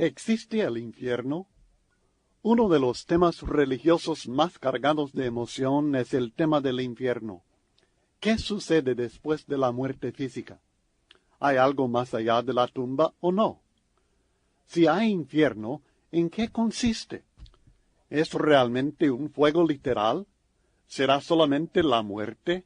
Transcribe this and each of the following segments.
¿Existe el infierno? Uno de los temas religiosos más cargados de emoción es el tema del infierno. ¿Qué sucede después de la muerte física? ¿Hay algo más allá de la tumba o no? Si hay infierno, ¿en qué consiste? ¿Es realmente un fuego literal? ¿Será solamente la muerte?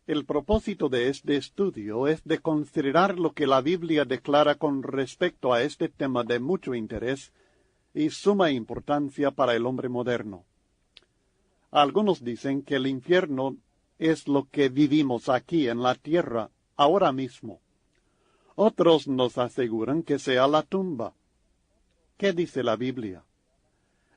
El propósito de este estudio es de considerar lo que la Biblia declara con respecto a este tema de mucho interés y suma importancia para el hombre moderno. Algunos dicen que el infierno es lo que vivimos aquí en la tierra ahora mismo. Otros nos aseguran que sea la tumba. ¿Qué dice la Biblia?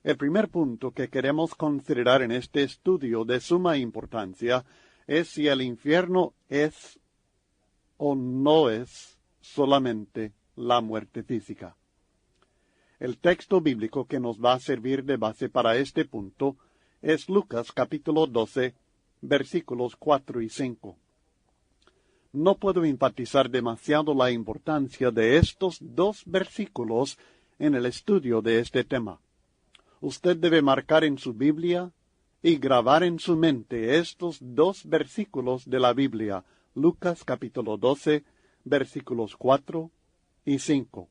El primer punto que queremos considerar en este estudio de suma importancia es si el infierno es o no es solamente la muerte física. El texto bíblico que nos va a servir de base para este punto es Lucas capítulo 12, versículos 4 y 5. No puedo enfatizar demasiado la importancia de estos dos versículos en el estudio de este tema. Usted debe marcar en su Biblia y grabar en su mente estos dos versículos de la Biblia, Lucas capítulo 12, versículos 4 y 5,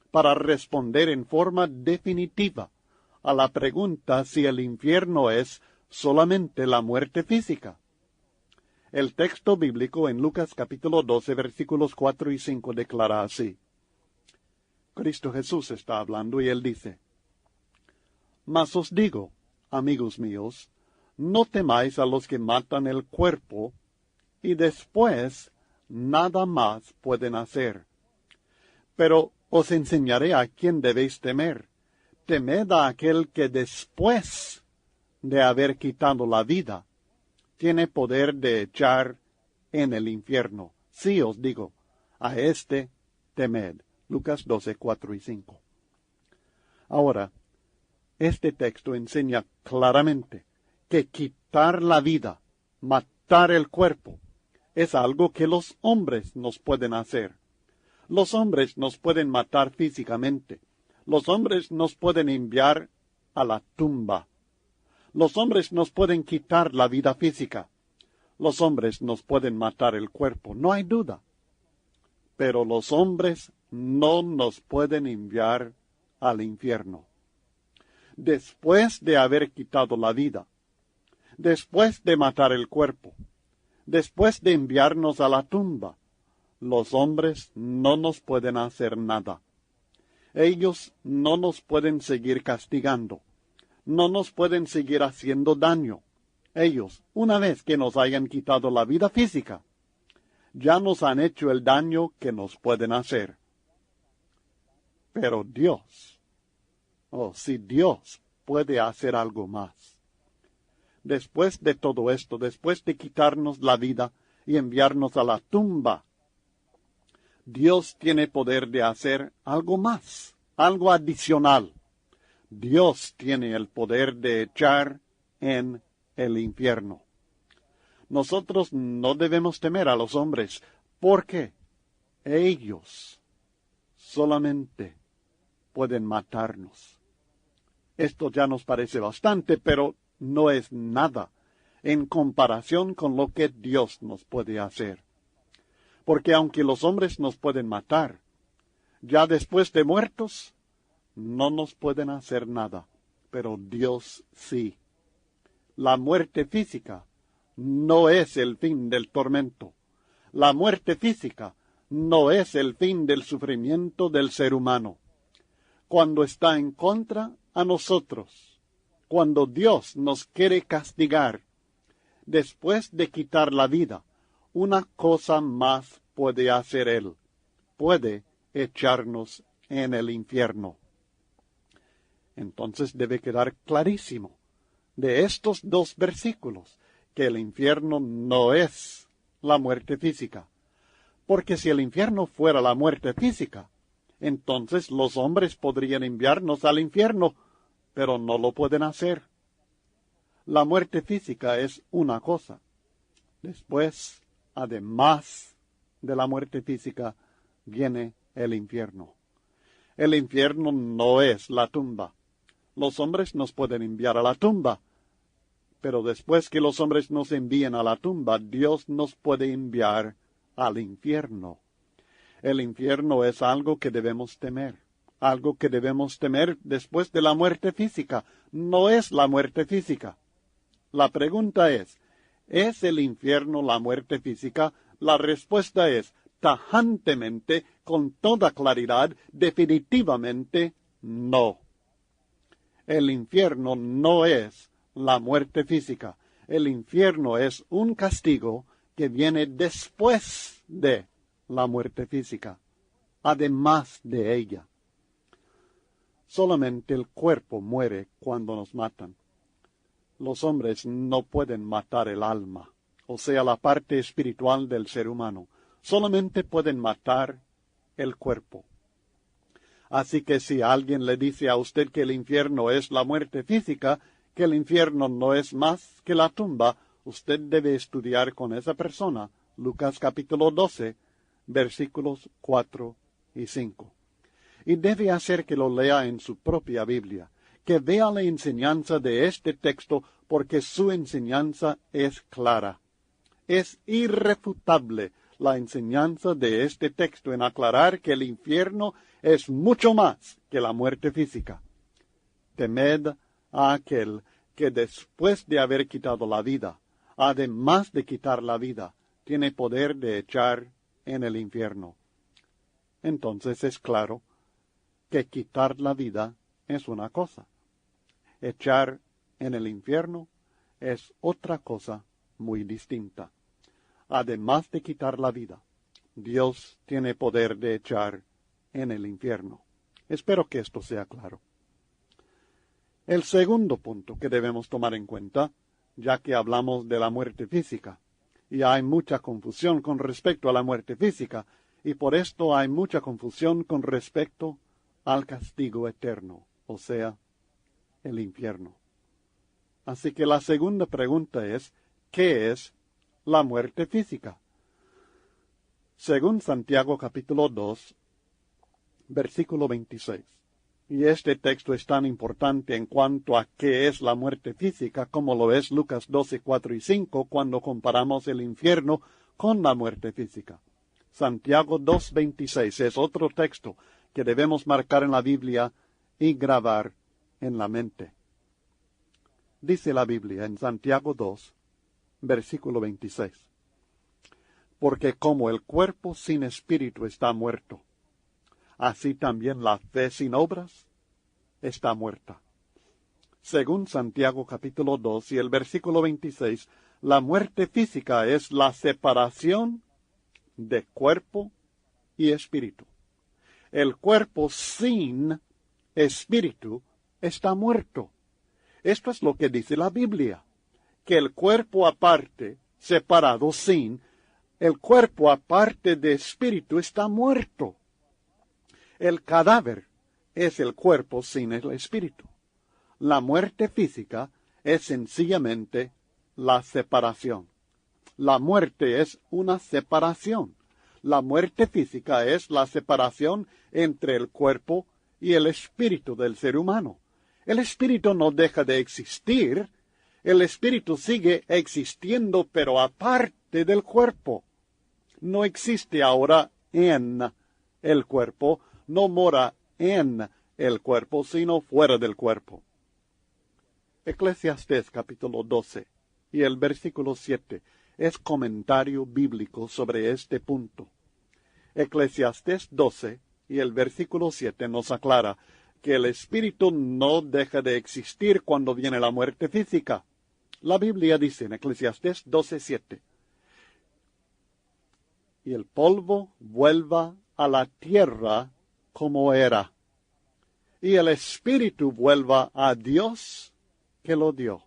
para responder en forma definitiva a la pregunta si el infierno es solamente la muerte física. El texto bíblico en Lucas capítulo 12, versículos 4 y 5 declara así. Cristo Jesús está hablando y él dice, «Mas os digo, amigos míos, no temáis a los que matan el cuerpo, y después nada más pueden hacer. Pero os enseñaré a quién debéis temer. Temed a aquel que después de haber quitado la vida, tiene poder de echar en el infierno. Sí os digo, a este temed». Lucas 12, 4 y 5. Ahora, este texto enseña claramente que quitar la vida, matar el cuerpo, es algo que los hombres nos pueden hacer. Los hombres nos pueden matar físicamente. Los hombres nos pueden enviar a la tumba. Los hombres nos pueden quitar la vida física. Los hombres nos pueden matar el cuerpo, no hay duda. Pero los hombres no nos pueden enviar al infierno. Después de haber quitado la vida, después de matar el cuerpo, después de enviarnos a la tumba, los hombres no nos pueden hacer nada. Ellos no nos pueden seguir castigando, no nos pueden seguir haciendo daño. Ellos, una vez que nos hayan quitado la vida física, ya nos han hecho el daño que nos pueden hacer. Pero Dios, si Dios puede hacer algo más. Después de todo esto, después de quitarnos la vida y enviarnos a la tumba, Dios tiene poder de hacer algo más, algo adicional. Dios tiene el poder de echar en el infierno. Nosotros no debemos temer a los hombres, porque ellos solamente pueden matarnos. Esto ya nos parece bastante, pero no es nada en comparación con lo que Dios nos puede hacer. Porque aunque los hombres nos pueden matar, ya después de muertos, no nos pueden hacer nada, pero Dios sí. La muerte física no es el fin del tormento. La muerte física no es el fin del sufrimiento del ser humano. Cuando está en contra a nosotros, cuando Dios nos quiere castigar, después de quitar la vida, una cosa más puede hacer Él. Puede echarnos en el infierno. Entonces debe quedar clarísimo de estos dos versículos que el infierno no es la muerte física. Porque si el infierno fuera la muerte física, entonces los hombres podrían enviarnos al infierno, pero no lo pueden hacer. La muerte física es una cosa. Después, además de la muerte física, viene el infierno. El infierno no es la tumba. Los hombres nos pueden enviar a la tumba, pero después que los hombres nos envíen a la tumba, Dios nos puede enviar al infierno. El infierno es algo que debemos temer. Algo que debemos temer después de la muerte física. No es la muerte física. La pregunta es el infierno la muerte física? La respuesta es tajantemente, con toda claridad, definitivamente no. El infierno no es la muerte física. El infierno es un castigo que viene después de la muerte física, además de ella. Solamente el cuerpo muere cuando nos matan. Los hombres no pueden matar el alma, o sea, la parte espiritual del ser humano. Solamente pueden matar el cuerpo. Así que si alguien le dice a usted que el infierno es la muerte física, que el infierno no es más que la tumba, usted debe estudiar con esa persona Lucas capítulo 12, versículos 4 y 5. Y debe hacer que lo lea en su propia Biblia, que vea la enseñanza de este texto, porque su enseñanza es clara. Es irrefutable la enseñanza de este texto en aclarar que el infierno es mucho más que la muerte física. Temed a aquel que después de haber quitado la vida, además de quitar la vida, tiene poder de echar en el infierno. Entonces es claro que quitar la vida es una cosa. Echar en el infierno es otra cosa muy distinta. Además de quitar la vida, Dios tiene poder de echar en el infierno. Espero que esto sea claro. El segundo punto que debemos tomar en cuenta, ya que hablamos de la muerte física, y hay mucha confusión con respecto a la muerte física, y por esto hay mucha confusión con respecto al castigo eterno, o sea, el infierno. Así que la segunda pregunta es, ¿qué es la muerte física? Según Santiago capítulo 2, versículo 26. Y este texto es tan importante en cuanto a qué es la muerte física como lo es Lucas 12, 4 y 5 cuando comparamos el infierno con la muerte física. Santiago 2, 26 es otro texto que debemos marcar en la Biblia y grabar en la mente. Dice la Biblia en Santiago 2, versículo 26. Porque como el cuerpo sin espíritu está muerto, así también la fe sin obras está muerta. Según Santiago capítulo 2 y el versículo 26, la muerte física es la separación de cuerpo y espíritu. El cuerpo sin espíritu está muerto. Esto es lo que dice la Biblia, que el cuerpo aparte, separado sin, el cuerpo aparte de espíritu está muerto. El cadáver es el cuerpo sin el espíritu. La muerte física es sencillamente la separación. La muerte es una separación. La muerte física es la separación entre el cuerpo y el espíritu del ser humano. El espíritu no deja de existir. El espíritu sigue existiendo, pero aparte del cuerpo. No existe ahora en el cuerpo, no mora en el cuerpo, sino fuera del cuerpo. Eclesiastés capítulo 12 y el versículo 7 es comentario bíblico sobre este punto. Eclesiastés 12 y el versículo 7 nos aclara que el espíritu no deja de existir cuando viene la muerte física. La Biblia dice en Eclesiastés 12:7, y el polvo vuelva a la tierra como era, y el espíritu vuelva a Dios que lo dio.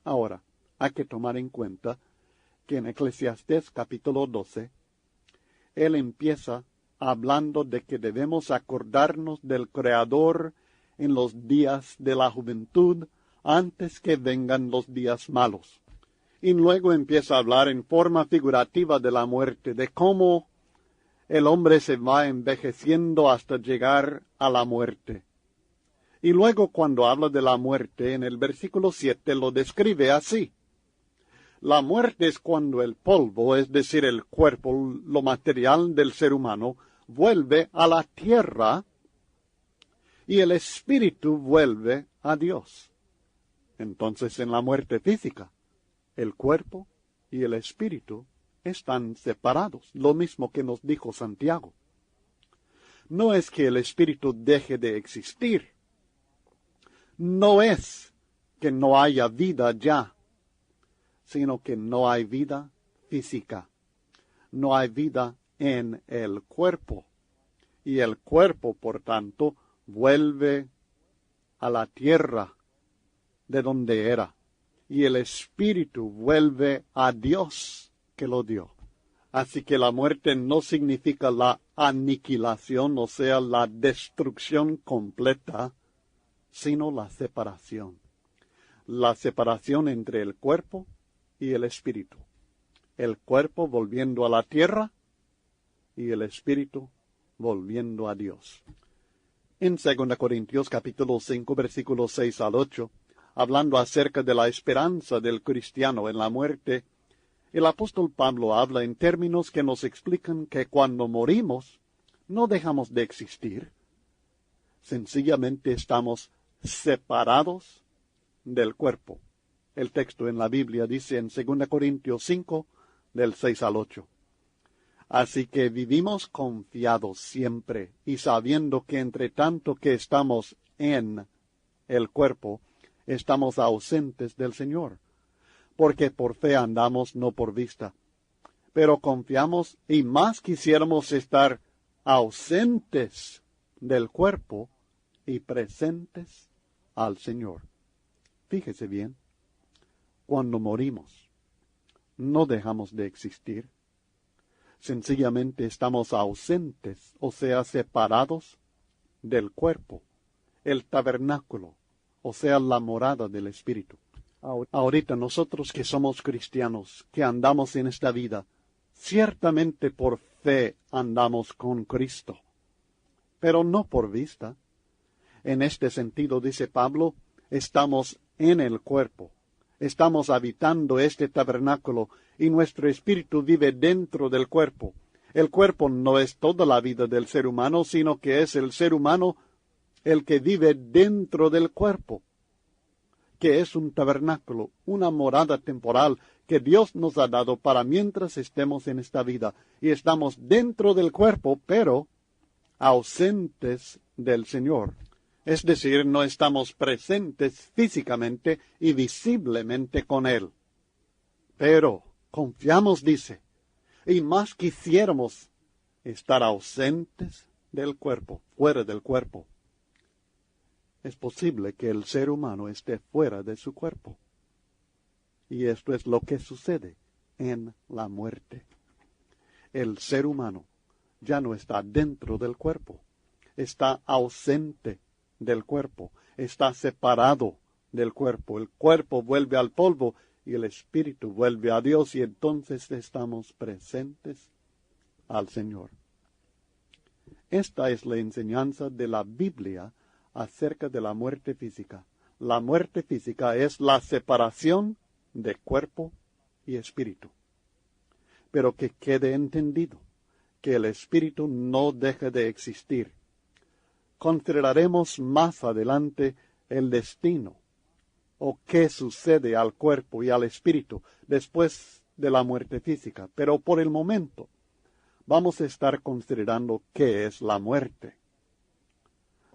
Ahora, hay que tomar en cuenta que en Eclesiastés capítulo 12, él empieza hablando de que debemos acordarnos del Creador en los días de la juventud antes que vengan los días malos. Y luego empieza a hablar en forma figurativa de la muerte, de cómo el hombre se va envejeciendo hasta llegar a la muerte. Y luego cuando habla de la muerte, en el versículo 7 lo describe así. La muerte es cuando el polvo, es decir, el cuerpo, lo material del ser humano, vuelve a la tierra y el espíritu vuelve a Dios. Entonces, en la muerte física, el cuerpo y el espíritu están separados, lo mismo que nos dijo Santiago. No es que el espíritu deje de existir, no es que no haya vida ya, sino que no hay vida física, no hay vida en el cuerpo, y el cuerpo, por tanto, vuelve a la tierra de donde era, y el espíritu vuelve a Dios que lo dio. Así que la muerte no significa la aniquilación, o sea, la destrucción completa, sino la separación. La separación entre el cuerpo y el espíritu. El cuerpo volviendo a la tierra y el espíritu volviendo a Dios. En 2 Corintios capítulo 5 versículos 6 al 8, hablando acerca de la esperanza del cristiano en la muerte, el apóstol Pablo habla en términos que nos explican que cuando morimos no dejamos de existir. Sencillamente estamos separados del cuerpo. El texto en la Biblia dice en 2 Corintios 5, del 6 al 8. Así que vivimos confiados siempre y sabiendo que entre tanto que estamos en el cuerpo, estamos ausentes del Señor, porque por fe andamos, no por vista. Pero confiamos y más quisiéramos estar ausentes del cuerpo y presentes al Señor. Fíjese bien, cuando morimos, no dejamos de existir. Sencillamente estamos ausentes, o sea, separados del cuerpo, el tabernáculo, o sea, la morada del Espíritu. Ahorita nosotros que somos cristianos, que andamos en esta vida, ciertamente por fe andamos con Cristo, pero no por vista. En este sentido, dice Pablo, estamos en el cuerpo, estamos habitando este tabernáculo y nuestro espíritu vive dentro del cuerpo. El cuerpo no es toda la vida del ser humano, sino que es el ser humano el que vive dentro del cuerpo, que es un tabernáculo, una morada temporal que Dios nos ha dado para mientras estemos en esta vida. Y estamos dentro del cuerpo, pero ausentes del Señor. Es decir, no estamos presentes físicamente y visiblemente con Él. Pero confiamos, dice, y más quisiéramos estar ausentes del cuerpo, fuera del cuerpo. Es posible que el ser humano esté fuera de su cuerpo. Y esto es lo que sucede en la muerte. El ser humano ya no está dentro del cuerpo, está ausente del cuerpo, está separado del cuerpo. El cuerpo vuelve al polvo y el espíritu vuelve a Dios, y entonces estamos presentes al Señor. Esta es la enseñanza de la Biblia acerca de la muerte física. La muerte física es la separación de cuerpo y espíritu. Pero que quede entendido que el espíritu no deja de existir. Consideraremos más adelante el destino o qué sucede al cuerpo y al espíritu después de la muerte física. Pero por el momento vamos a estar considerando qué es la muerte.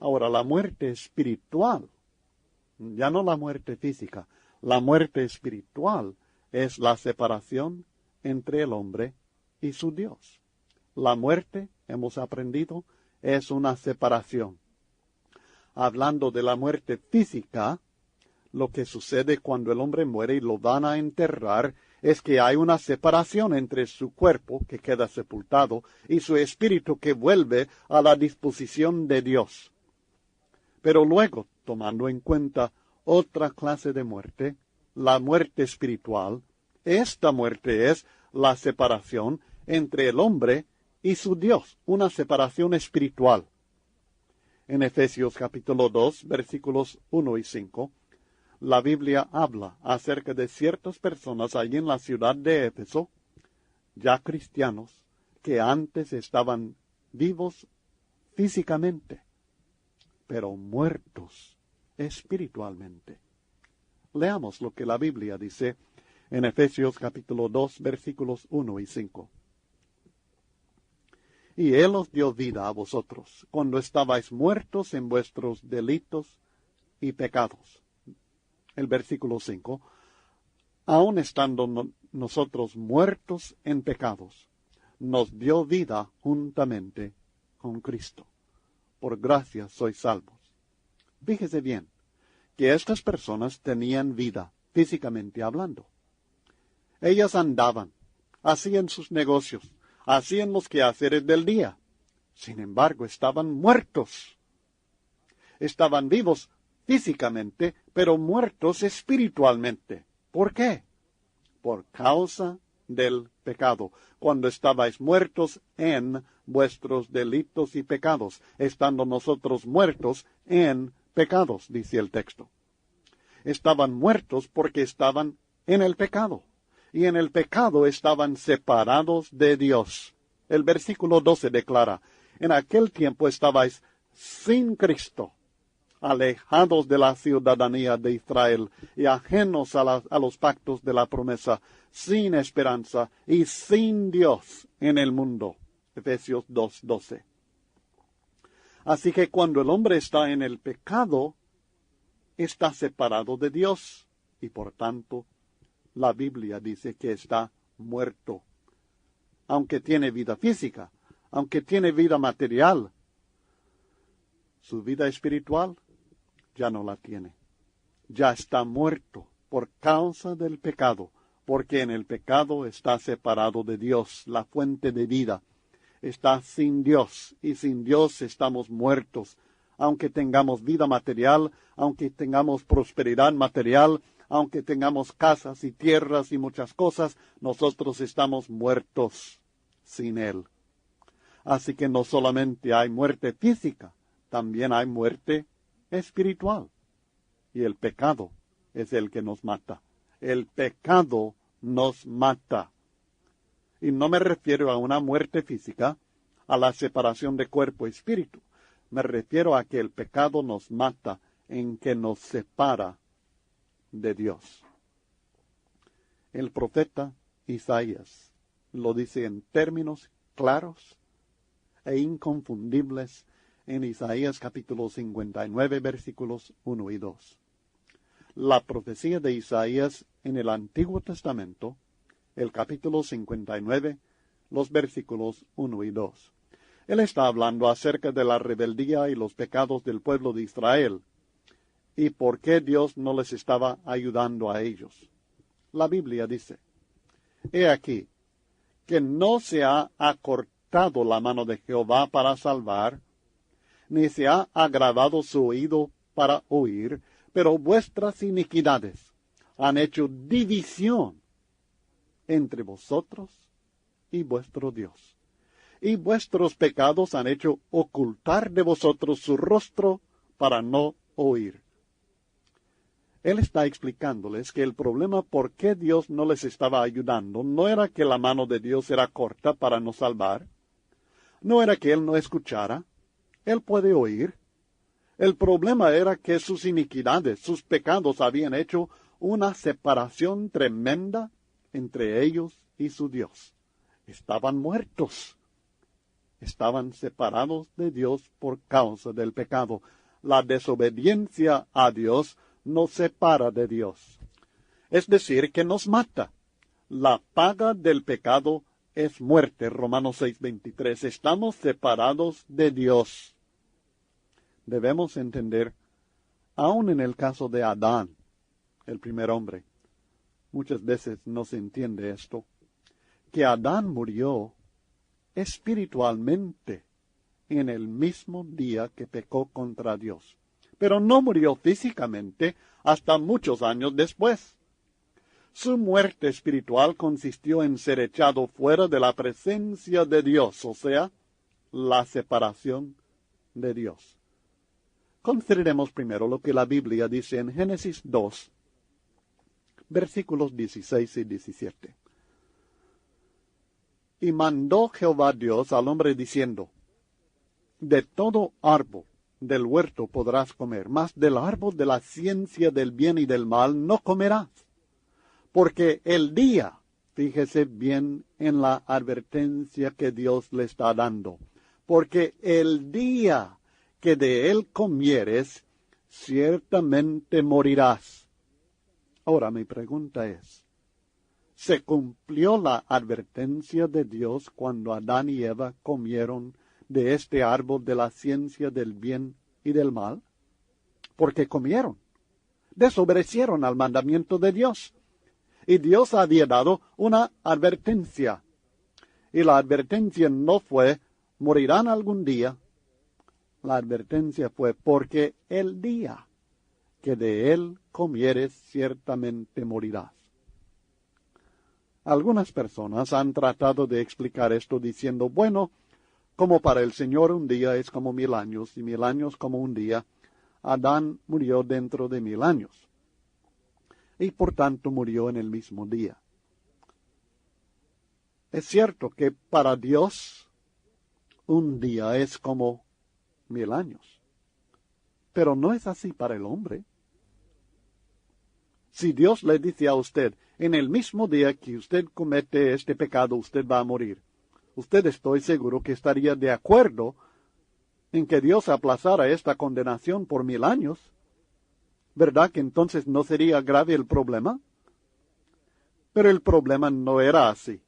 Ahora, la muerte espiritual, ya no la muerte física, la muerte espiritual es la separación entre el hombre y su Dios. La muerte, hemos aprendido, es una separación. Hablando de la muerte física, lo que sucede cuando el hombre muere y lo van a enterrar es que hay una separación entre su cuerpo, que queda sepultado, y su espíritu, que vuelve a la disposición de Dios. Pero luego, tomando en cuenta otra clase de muerte, la muerte espiritual, esta muerte es la separación entre el hombre y su Dios, una separación espiritual. En Efesios capítulo 2, versículos 1 y 5, la Biblia habla acerca de ciertas personas allí en la ciudad de Éfeso, ya cristianos, que antes estaban vivos físicamente, pero muertos espiritualmente. Leamos lo que la Biblia dice en Efesios capítulo 2, versículos 1 y 5. Y Él os dio vida a vosotros, cuando estabais muertos en vuestros delitos y pecados. El versículo 5. Aun estando nosotros muertos en pecados, nos dio vida juntamente con Cristo. Por gracia sois salvos. Fíjese bien, que estas personas tenían vida, físicamente hablando. Ellas andaban, hacían sus negocios, hacían los quehaceres del día. Sin embargo, estaban muertos. Estaban vivos físicamente, pero muertos espiritualmente. ¿Por qué? Por causa del pecado. Cuando estabais muertos en vuestros delitos y pecados, estando nosotros muertos en pecados, dice el texto. Estaban muertos porque estaban en el pecado. Y en el pecado estaban separados de Dios. El versículo 12 declara, en aquel tiempo estabais sin Cristo, alejados de la ciudadanía de Israel y ajenos a los pactos de la promesa, sin esperanza y sin Dios en el mundo. Efesios 2:12. Así que cuando el hombre está en el pecado, está separado de Dios y por tanto la Biblia dice que está muerto. Aunque tiene vida física, aunque tiene vida material, su vida espiritual ya no la tiene. Ya está muerto por causa del pecado, porque en el pecado está separado de Dios, la fuente de vida. Está sin Dios, y sin Dios estamos muertos. Aunque tengamos vida material, aunque tengamos prosperidad material, aunque tengamos casas y tierras y muchas cosas, nosotros estamos muertos sin Él. Así que no solamente hay muerte física, también hay muerte espiritual. Y el pecado es el que nos mata. El pecado nos mata. Y no me refiero a una muerte física, a la separación de cuerpo y espíritu. Me refiero a que el pecado nos mata en que nos separa de Dios. El profeta Isaías lo dice en términos claros e inconfundibles en Isaías capítulo 59, versículos 1 y 2. La profecía de Isaías en el Antiguo Testamento, el capítulo 59, los versículos 1 y 2. Él está hablando acerca de la rebeldía y los pecados del pueblo de Israel y por qué Dios no les estaba ayudando a ellos. La Biblia dice, he aquí, que no se ha acortado la mano de Jehová para salvar, ni se ha agravado su oído para oír, pero vuestras iniquidades han hecho división entre vosotros y vuestro Dios. Y vuestros pecados han hecho ocultar de vosotros su rostro para no oír. Él está explicándoles que el problema por qué Dios no les estaba ayudando no era que la mano de Dios era corta para no salvar, no era que Él no escuchara, Él puede oír. El problema era que sus iniquidades, sus pecados habían hecho una separación tremenda entre ellos y su Dios. Estaban muertos. Estaban separados de Dios por causa del pecado. La desobediencia a Dios nos separa de Dios. Es decir, que nos mata. La paga del pecado es muerte. Romanos 6:23. Estamos separados de Dios. Debemos entender, aun en el caso de Adán, el primer hombre, muchas veces no se entiende esto, que Adán murió espiritualmente en el mismo día que pecó contra Dios. Pero no murió físicamente hasta muchos años después. Su muerte espiritual consistió en ser echado fuera de la presencia de Dios, o sea, la separación de Dios. Consideremos primero lo que la Biblia dice en Génesis 2, versículos 16 y 17. Y mandó Jehová Dios al hombre diciendo, de todo árbol del huerto podrás comer, mas del árbol de la ciencia del bien y del mal no comerás. Porque el día, fíjese bien en la advertencia que Dios le está dando, porque el día que de él comieres, ciertamente morirás. Ahora mi pregunta es, ¿se cumplió la advertencia de Dios cuando Adán y Eva comieron de este árbol de la ciencia del bien y del mal? Porque comieron, desobedecieron al mandamiento de Dios. Y Dios había dado una advertencia. Y la advertencia no fue, morirán algún día. La advertencia fue, porque el día que de él comieres, ciertamente morirás. Algunas personas han tratado de explicar esto diciendo, bueno, como para el Señor un día es como 1000 años, y 1000 años como un día, Adán murió dentro de 1000 años. Y por tanto murió en el mismo día. Es cierto que para Dios un día es como 1000 años, pero no es así para el hombre. Si Dios le dice a usted, en el mismo día que usted comete este pecado, usted va a morir, usted estoy seguro que estaría de acuerdo en que Dios aplazara esta condenación por 1000 años. ¿Verdad que entonces no sería grave el problema? Pero el problema no era así.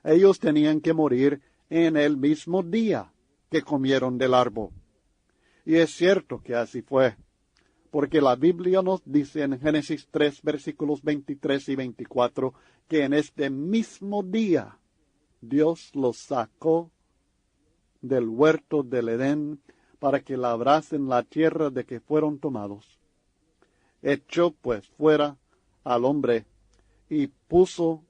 Ellos tenían que morir en el mismo día que comieron del árbol. Y es cierto que así fue, porque la Biblia nos dice en Génesis 3, versículos 23 y 24, que en este mismo día Dios los sacó del huerto del Edén para que labrasen la tierra de que fueron tomados. Echó pues fuera al hombre y puso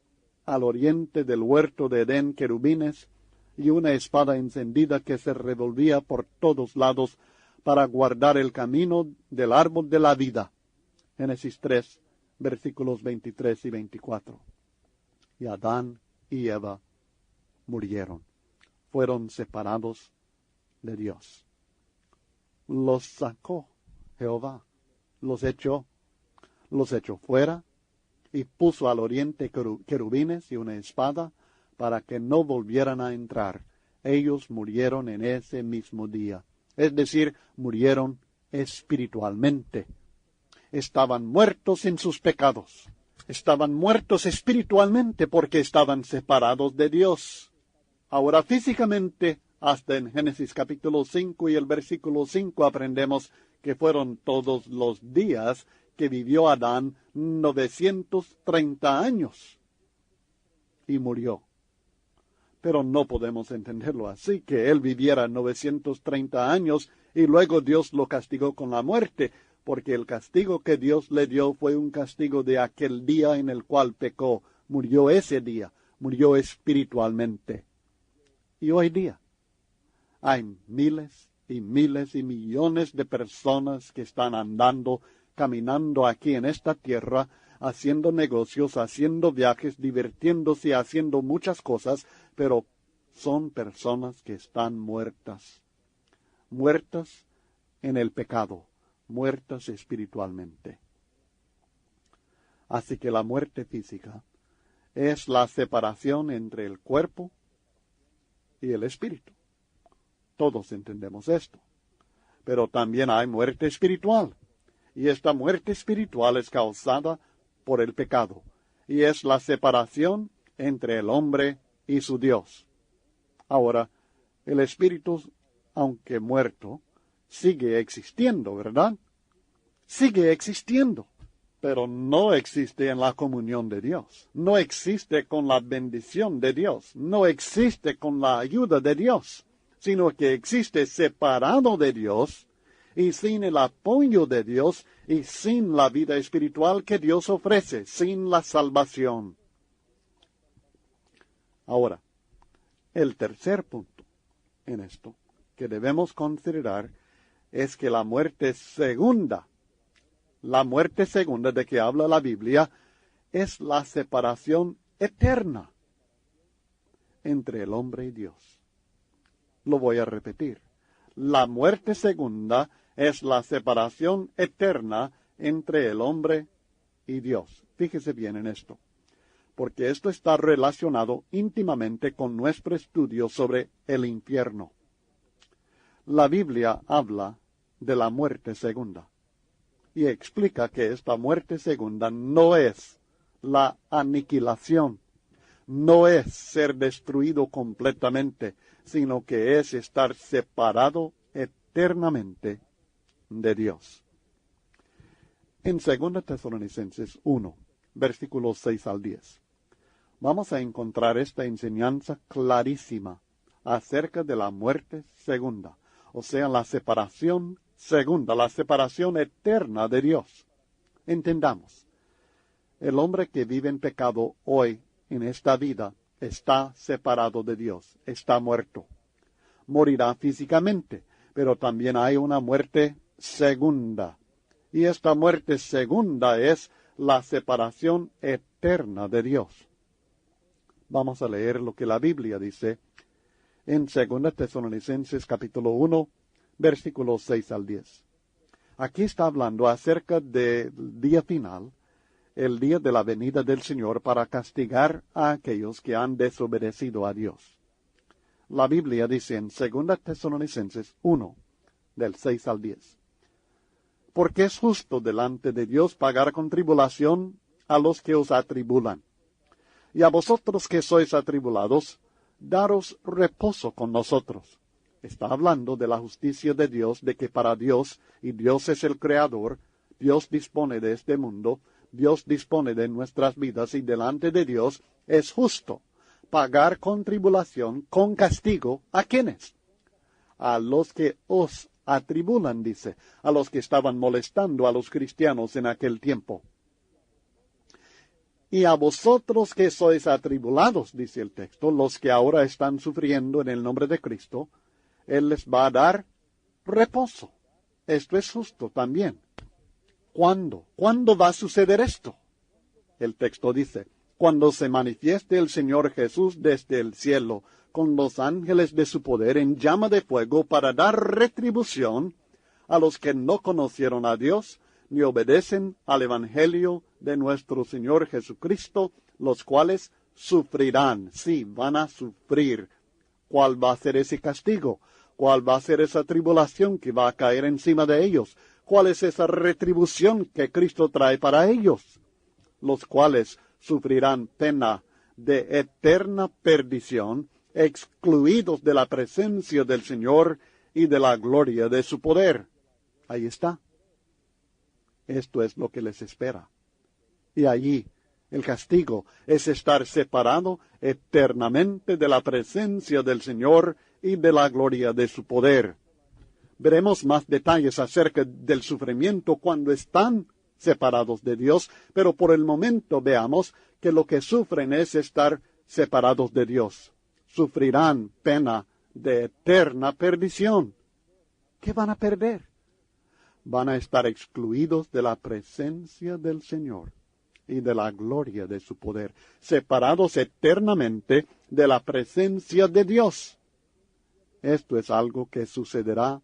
al oriente del huerto de Edén querubines y una espada encendida que se revolvía por todos lados para guardar el camino del árbol de la vida. Génesis 3, versículos 23 y 24. Y Adán y Eva murieron, fueron separados de Dios. Los sacó Jehová. Los echó fuera y puso al oriente querubines y una espada para que no volvieran a entrar. Ellos murieron en ese mismo día. Es decir, murieron espiritualmente. Estaban muertos en sus pecados. Estaban muertos espiritualmente porque estaban separados de Dios. Ahora físicamente, hasta en Génesis capítulo 5 y el versículo 5 aprendemos que fueron todos los días que vivió Adán 930 años y murió. Pero no podemos entenderlo así, que él viviera 930 años y luego Dios lo castigó con la muerte, porque el castigo que Dios le dio fue un castigo de aquel día en el cual pecó. Murió ese día, murió espiritualmente. Y hoy día hay miles y miles y millones de personas que están andando, caminando aquí en esta tierra, haciendo negocios, haciendo viajes, divirtiéndose, haciendo muchas cosas, pero son personas que están muertas, muertas en el pecado, muertas espiritualmente. Así que la muerte física es la separación entre el cuerpo y el espíritu. Todos entendemos esto. Pero también hay muerte espiritual. Y esta muerte espiritual es causada por el pecado. Y es la separación entre el hombre y su Dios. Ahora, el espíritu, aunque muerto, sigue existiendo, ¿verdad? Sigue existiendo. Pero no existe en la comunión de Dios. No existe con la bendición de Dios. No existe con la ayuda de Dios, sino que existe separado de Dios y sin el apoyo de Dios y sin la vida espiritual que Dios ofrece, sin la salvación. Ahora, el tercer punto en esto que debemos considerar es que la muerte segunda de que habla la Biblia, es la separación eterna entre el hombre y Dios. Lo voy a repetir. La muerte segunda es la separación eterna entre el hombre y Dios. Fíjese bien en esto, porque esto está relacionado íntimamente con nuestro estudio sobre el infierno. La Biblia habla de la muerte segunda y explica que esta muerte segunda no es la aniquilación, no es ser destruido completamente, sino que es estar separado eternamente de Dios. En 2 Tesalonicenses 1, versículos 6 al 10, vamos a encontrar esta enseñanza clarísima acerca de la muerte segunda, o sea, la separación segunda, la separación eterna de Dios. Entendamos, el hombre que vive en pecado hoy, en esta vida, está separado de Dios, está muerto. Morirá físicamente, pero también hay una muerte segunda. Y esta muerte segunda es la separación eterna de Dios. Vamos a leer lo que la Biblia dice en 2 Tesalonicenses capítulo 1, versículos 6 al 10. Aquí está hablando acerca del día final, el día de la venida del Señor para castigar a aquellos que han desobedecido a Dios. La Biblia dice en 2 Tesalonicenses 1, del 6 al 10. Porque es justo delante de Dios pagar con tribulación a los que os atribulan. Y a vosotros que sois atribulados, daros reposo con nosotros. Está hablando de la justicia de Dios, de que para Dios, y Dios es el Creador, Dios dispone de este mundo, Dios dispone de nuestras vidas, y delante de Dios es justo pagar con tribulación, con castigo, ¿a quiénes? A los que os atribulan, dice, a los que estaban molestando a los cristianos en aquel tiempo. Y a vosotros que sois atribulados, dice el texto, los que ahora están sufriendo en el nombre de Cristo, Él les va a dar reposo. Esto es justo también. ¿Cuándo? ¿Cuándo va a suceder esto? El texto dice, cuando se manifieste el Señor Jesús desde el cielo, con los ángeles de su poder en llama de fuego, para dar retribución a los que no conocieron a Dios, ni obedecen al Evangelio de nuestro Señor Jesucristo, los cuales sufrirán. Sí, van a sufrir. ¿Cuál va a ser ese castigo? ¿Cuál va a ser esa tribulación que va a caer encima de ellos? ¿Cuál es esa retribución que Cristo trae para ellos? Los cuales sufrirán pena de eterna perdición, excluidos de la presencia del Señor y de la gloria de su poder. Ahí está. Esto es lo que les espera. Y allí el castigo es estar separado eternamente de la presencia del Señor y de la gloria de su poder. Veremos más detalles acerca del sufrimiento cuando están separados de Dios, pero por el momento veamos que lo que sufren es estar separados de Dios. Sufrirán pena de eterna perdición. ¿Qué van a perder? Van a estar excluidos de la presencia del Señor y de la gloria de su poder, separados eternamente de la presencia de Dios. Esto es algo que sucederá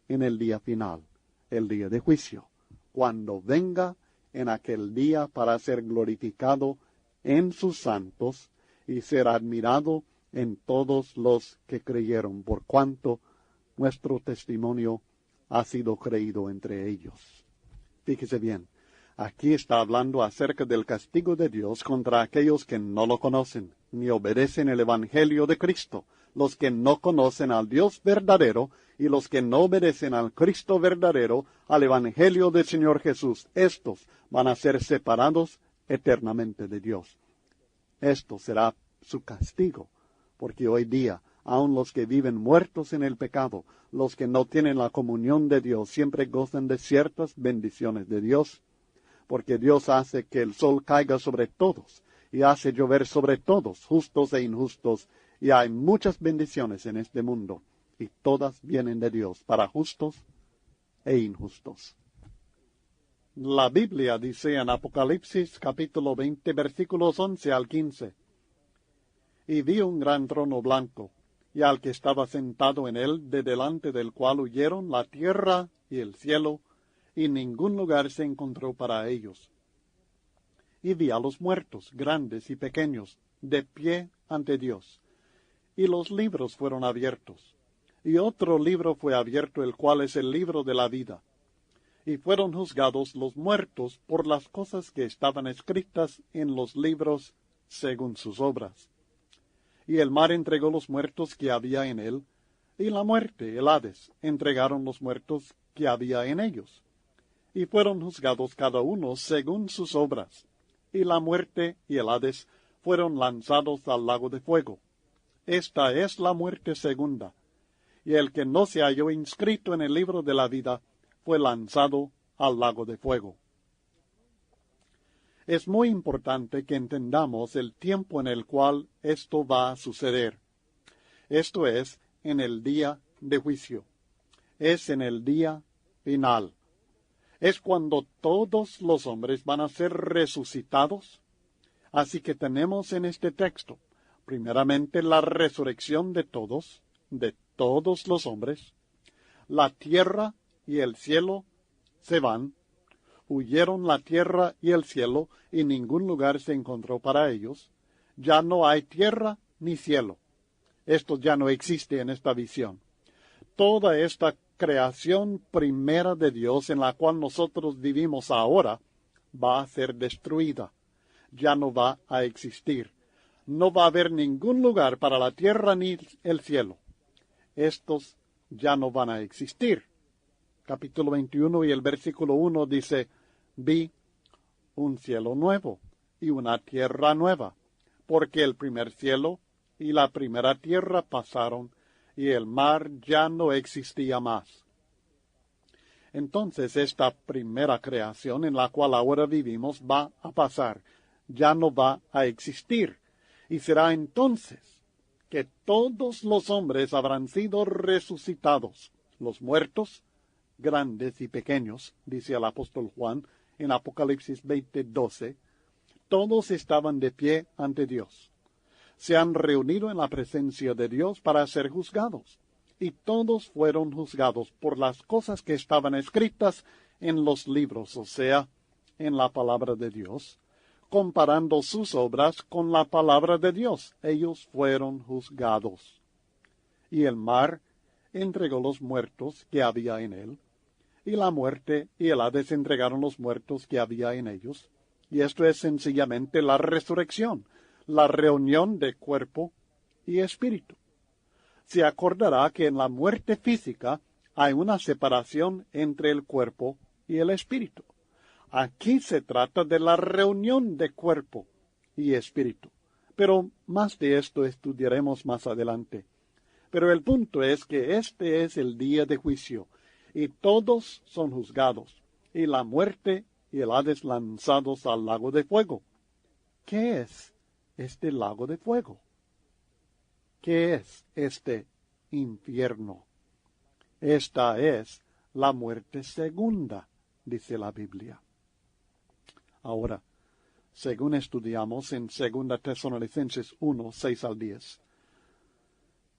en el día final, el día de juicio, cuando venga en aquel día para ser glorificado en sus santos y ser admirado en todos los que creyeron, por cuanto nuestro testimonio ha sido creído entre ellos. Fíjese bien, aquí está hablando acerca del castigo de Dios contra aquellos que no lo conocen, ni obedecen el Evangelio de Cristo, los que no conocen al Dios verdadero y los que no obedecen al Cristo verdadero, al Evangelio del Señor Jesús. Estos van a ser separados eternamente de Dios. Esto será su castigo, porque hoy día Aun los que viven muertos en el pecado, los que no tienen la comunión de Dios, siempre gozan de ciertas bendiciones de Dios, porque Dios hace que el sol caiga sobre todos y hace llover sobre todos, justos e injustos, y hay muchas bendiciones en este mundo, y todas vienen de Dios para justos e injustos. La Biblia dice en Apocalipsis capítulo 20 versículos 11 al 15, y vi un gran trono blanco, y al que estaba sentado en él, de delante del cual huyeron la tierra y el cielo, y ningún lugar se encontró para ellos. Y vi a los muertos, grandes y pequeños, de pie ante Dios, y los libros fueron abiertos. Y otro libro fue abierto, el cual es el libro de la vida. Y fueron juzgados los muertos por las cosas que estaban escritas en los libros según sus obras. Y el mar entregó los muertos que había en él, y la muerte, el Hades, entregaron los muertos que había en ellos. Y fueron juzgados cada uno según sus obras. Y la muerte y el Hades fueron lanzados al lago de fuego. Esta es la muerte segunda. Y el que no se halló inscrito en el libro de la vida fue lanzado al lago de fuego. Es muy importante que entendamos el tiempo en el cual esto va a suceder. Esto es en el día de juicio. Es en el día final. Es cuando todos los hombres van a ser resucitados. Así que tenemos en este texto, primeramente, la resurrección de todos los hombres. La tierra y el cielo se van. Huyeron la tierra y el cielo, y ningún lugar se encontró para ellos. Ya no hay tierra ni cielo. Esto ya no existe en esta visión. Toda esta creación primera de Dios en la cual nosotros vivimos ahora va a ser destruida. Ya no va a existir. No va a haber ningún lugar para la tierra ni el cielo. Estos ya no van a existir. Capítulo 21 y el versículo 1 dice, vi un cielo nuevo y una tierra nueva, porque el primer cielo y la primera tierra pasaron, y el mar ya no existía más. Entonces esta primera creación en la cual ahora vivimos va a pasar, ya no va a existir, y será entonces que todos los hombres habrán sido resucitados, los muertos, grandes y pequeños, dice el apóstol Juan en Apocalipsis 20:12, todos estaban de pie ante Dios. Se han reunido en la presencia de Dios para ser juzgados, y todos fueron juzgados por las cosas que estaban escritas en los libros, o sea, en la palabra de Dios, comparando sus obras con la palabra de Dios. Ellos fueron juzgados. Y el mar entregó los muertos que había en él, y la muerte y el Hades entregaron los muertos que había en ellos. Y esto es sencillamente la resurrección, la reunión de cuerpo y espíritu. Se acordará que en la muerte física hay una separación entre el cuerpo y el espíritu. Aquí se trata de la reunión de cuerpo y espíritu. Pero más de esto estudiaremos más adelante. Pero el punto es que este es el día de juicio, y todos son juzgados, y la muerte y el Hades lanzados al lago de fuego. ¿Qué es este lago de fuego? ¿Qué es este infierno? Esta es la muerte segunda, dice la Biblia. Ahora, según estudiamos en 2 Tesalonicenses 1, 6 al 10,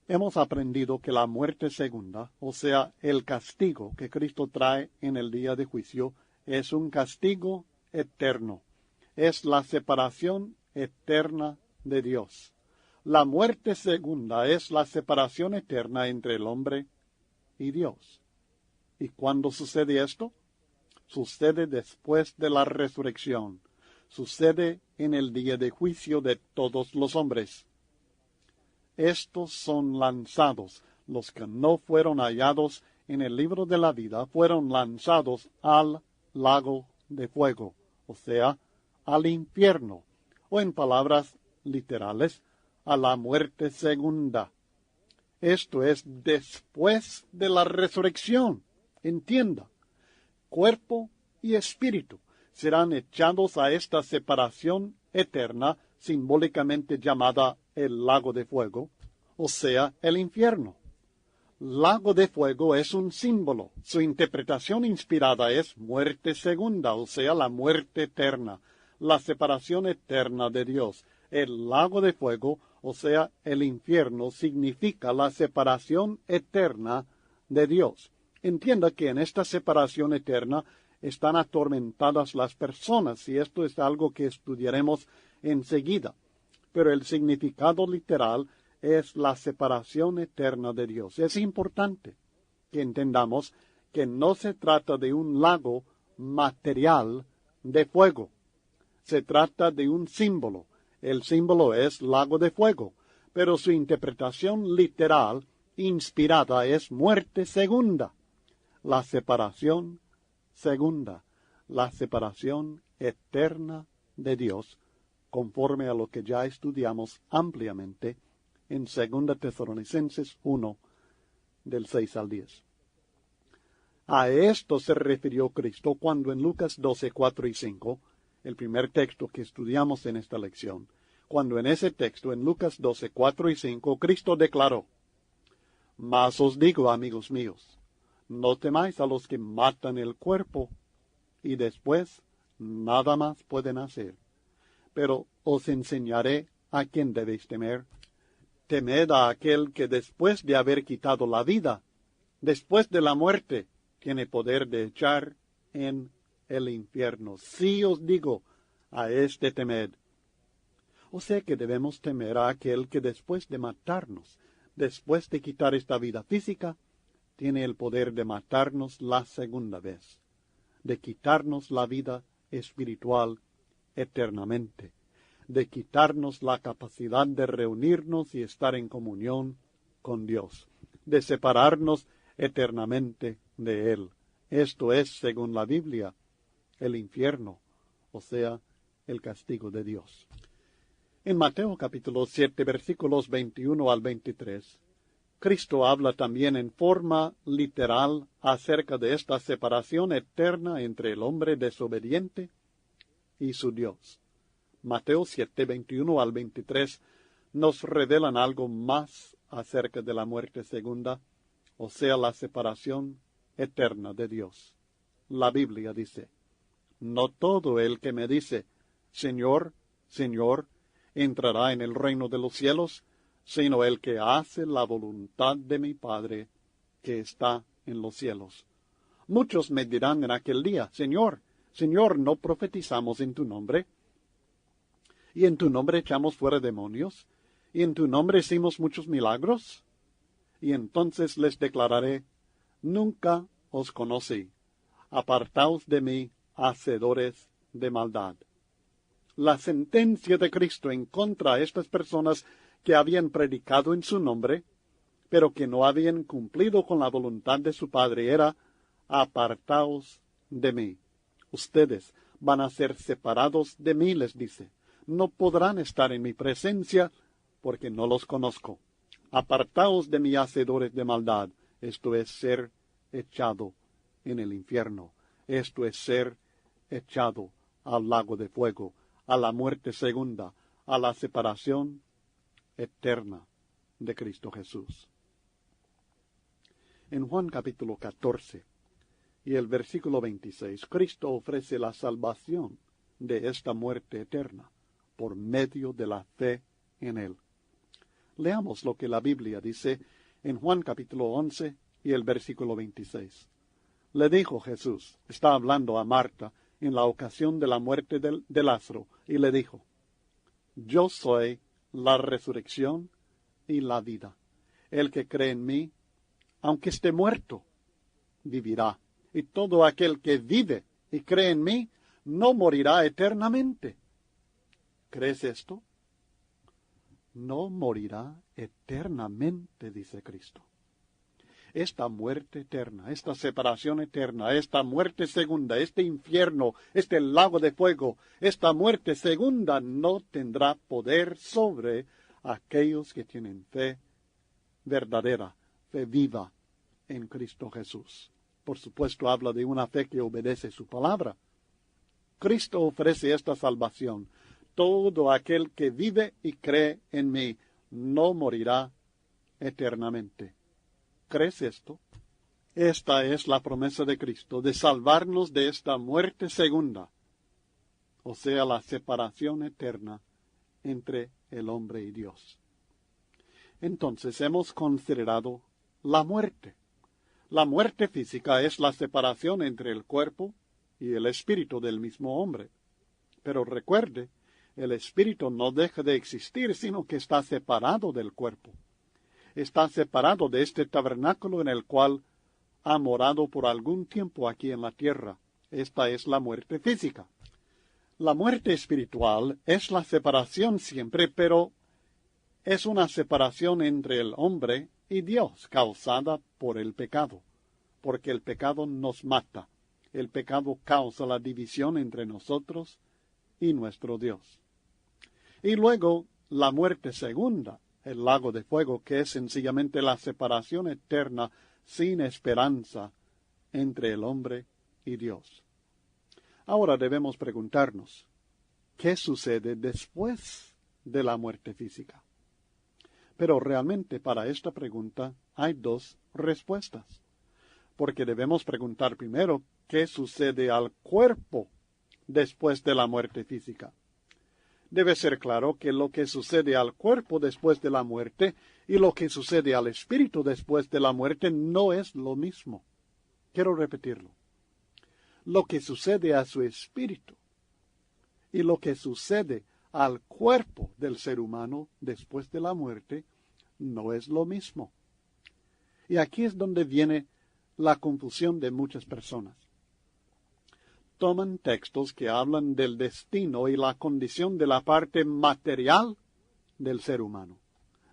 hemos aprendido que la muerte segunda, o sea, el castigo que Cristo trae en el día de juicio, es un castigo eterno. Es la separación eterna de Dios. La muerte segunda es la separación eterna entre el hombre y Dios. ¿Y cuándo sucede esto? Sucede después de la resurrección. Sucede en el día de juicio de todos los hombres. Estos son lanzados. Los que no fueron hallados en el libro de la vida fueron lanzados al lago de fuego, o sea, al infierno, o en palabras literales, a la muerte segunda. Esto es después de la resurrección. Entienda, cuerpo y espíritu serán echados a esta separación eterna, simbólicamente llamada el lago de fuego, o sea, el infierno. Lago de fuego es un símbolo. Su interpretación inspirada es muerte segunda, o sea, la muerte eterna, la separación eterna de Dios. El lago de fuego, o sea, el infierno, significa la separación eterna de Dios. Entienda que en esta separación eterna están atormentadas las personas, y esto es algo que estudiaremos enseguida. Pero el significado literal es la separación eterna de Dios. Es importante que entendamos que no se trata de un lago material de fuego. Se trata de un símbolo. El símbolo es lago de fuego, pero su interpretación literal, inspirada, es muerte segunda. La separación segunda, la separación eterna de Dios, conforme a lo que ya estudiamos ampliamente en 2 Tesalonicenses 1, del 6 al 10. A esto se refirió Cristo cuando en Lucas 12, 4 y 5, el primer texto que estudiamos en esta lección, cuando en ese texto, en Lucas 12, 4 y 5, Cristo declaró: Mas os digo, amigos míos, no temáis a los que matan el cuerpo, y después nada más pueden hacer. Pero os enseñaré a quién debéis temer. Temed a aquel que después de haber quitado la vida, después de la muerte, tiene poder de echar en el infierno. Sí os digo, a este temed. O sea que debemos temer a aquel que después de matarnos, después de quitar esta vida física, tiene el poder de matarnos la segunda vez, de quitarnos la vida espiritual eternamente, de quitarnos la capacidad de reunirnos y estar en comunión con Dios, de separarnos eternamente de Él. Esto es, según la Biblia, el infierno, o sea, el castigo de Dios. En Mateo capítulo 7, versículos 21 al 23, Cristo habla también en forma literal acerca de esta separación eterna entre el hombre desobediente y su Dios. Mateo 7, 21 al 23 nos revelan algo más acerca de la muerte segunda, o sea, la separación eterna de Dios. La Biblia dice: No todo el que me dice, Señor, Señor, entrará en el reino de los cielos, sino el que hace la voluntad de mi Padre que está en los cielos. Muchos me dirán en aquel día: Señor, Señor, ¿no profetizamos en tu nombre? ¿Y en tu nombre echamos fuera demonios? ¿Y en tu nombre hicimos muchos milagros? Y entonces les declararé: Nunca os conocí. Apartaos de mí, hacedores de maldad. La sentencia de Cristo en contra de estas personas que habían predicado en su nombre, pero que no habían cumplido con la voluntad de su Padre, era: apartaos de mí. Ustedes van a ser separados de mí, les dice. No podrán estar en mi presencia porque no los conozco. Apartaos de mí, hacedores de maldad. Esto es ser echado en el infierno. Esto es ser echado al lago de fuego, a la muerte segunda, a la separación eterna de Cristo Jesús. En Juan capítulo 14 y el versículo 26, Cristo ofrece la salvación de esta muerte eterna por medio de la fe en Él. Leamos lo que la Biblia dice en Juan capítulo 11 y el versículo 26. Le dijo Jesús, está hablando a Marta en la ocasión de la muerte de Lázaro, y le dijo: Yo soy la resurrección y la vida. El que cree en mí, aunque esté muerto, vivirá. Y todo aquel que vive y cree en mí, no morirá eternamente. ¿Crees esto? No morirá eternamente, dice Cristo. Esta muerte eterna, esta separación eterna, esta muerte segunda, este infierno, este lago de fuego, esta muerte segunda no tendrá poder sobre aquellos que tienen fe verdadera, fe viva en Cristo Jesús. Por supuesto, habla de una fe que obedece su palabra. Cristo ofrece esta salvación. Todo aquel que vive y cree en mí no morirá eternamente. ¿Crees esto? Esta es la promesa de Cristo, de salvarnos de esta muerte segunda, o sea, la separación eterna entre el hombre y Dios. Entonces hemos considerado la muerte. La muerte física es la separación entre el cuerpo y el espíritu del mismo hombre. Pero recuerde, el espíritu no deja de existir, sino que está separado del cuerpo. Está separado de este tabernáculo en el cual ha morado por algún tiempo aquí en la tierra. Esta es la muerte física. La muerte espiritual es la separación siempre, pero es una separación entre el hombre y Dios, causada por el pecado, porque el pecado nos mata. El pecado causa la división entre nosotros y nuestro Dios. Y luego la muerte segunda, el lago de fuego, que es sencillamente la separación eterna sin esperanza entre el hombre y Dios. Ahora debemos preguntarnos, ¿qué sucede después de la muerte física? Pero realmente para esta pregunta hay dos respuestas, porque debemos preguntar primero, ¿qué sucede al cuerpo después de la muerte física? Debe ser claro que lo que sucede al cuerpo después de la muerte y lo que sucede al espíritu después de la muerte no es lo mismo. Quiero repetirlo. Lo que sucede a su espíritu y lo que sucede al cuerpo del ser humano después de la muerte no es lo mismo. Y aquí es donde viene la confusión de muchas personas. Toman textos que hablan del destino y la condición de la parte material del ser humano,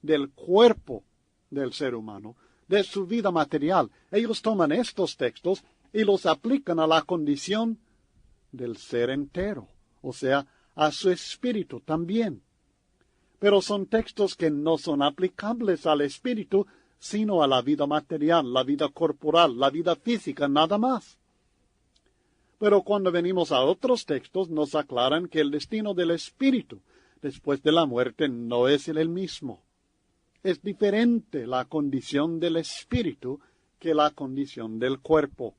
del cuerpo del ser humano, de su vida material. Ellos toman estos textos y los aplican a la condición del ser entero, o sea, a su espíritu también. Pero son textos que no son aplicables al espíritu, sino a la vida material, la vida corporal, la vida física, nada más. Pero cuando venimos a otros textos nos aclaran que el destino del espíritu después de la muerte no es el mismo. Es diferente la condición del espíritu que la condición del cuerpo.